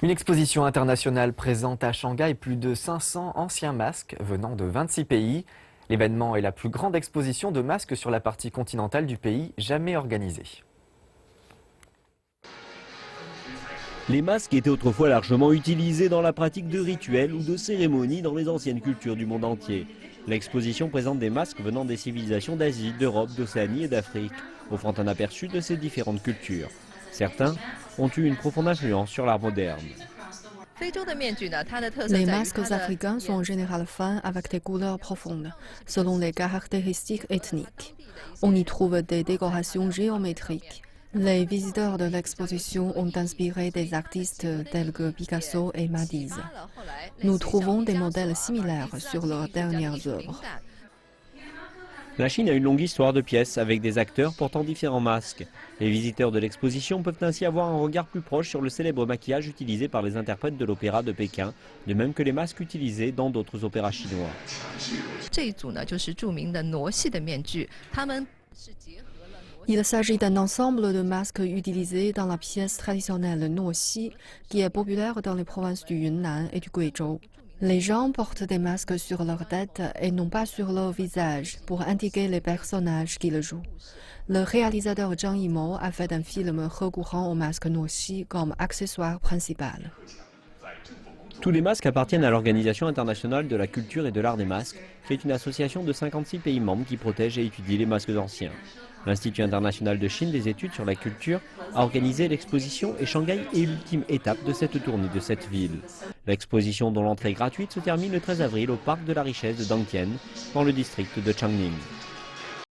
Une exposition internationale présente à Shanghai plus de 500 anciens masques venant de 26 pays. L'événement est la plus grande exposition de masques sur la partie continentale du pays jamais organisée. Les masques étaient autrefois largement utilisés dans la pratique de rituels ou de cérémonies dans les anciennes cultures du monde entier. L'exposition présente des masques venant des civilisations d'Asie, d'Europe, d'Océanie et d'Afrique, offrant un aperçu de ces différentes cultures. Certains ont eu une profonde influence sur l'art moderne. Les masques africains sont en général fins avec des couleurs profondes, selon les caractéristiques ethniques. On y trouve des décorations géométriques. Les visiteurs de l'exposition ont inspiré des artistes tels que Picasso et Matisse. Nous trouvons des modèles similaires sur leurs dernières œuvres. La Chine a une longue histoire de pièces avec des acteurs portant différents masques. Les visiteurs de l'exposition peuvent ainsi avoir un regard plus proche sur le célèbre maquillage utilisé par les interprètes de l'opéra de Pékin, de même que les masques utilisés dans d'autres opéras chinois. Il s'agit d'un ensemble de masques utilisés dans la pièce traditionnelle Nuoxi, qui est populaire dans les provinces du Yunnan et du Guizhou. Les gens portent des masques sur leur tête et non pas sur leur visage pour indiquer les personnages qu'ils jouent. Le réalisateur Zhang Yimou a fait un film recourant au masque Nuoxi comme accessoire principal. Tous les masques appartiennent à l'Organisation internationale de la culture et de l'art des masques, qui est une association de 56 pays membres qui protège et étudie les masques anciens. L'Institut international de Chine des études sur la culture a organisé l'exposition et Shanghai est l'ultime étape de cette tournée de cette ville. L'exposition, dont l'entrée est gratuite, se termine le 13 avril au parc de la richesse de Dangtian, dans le district de Changning.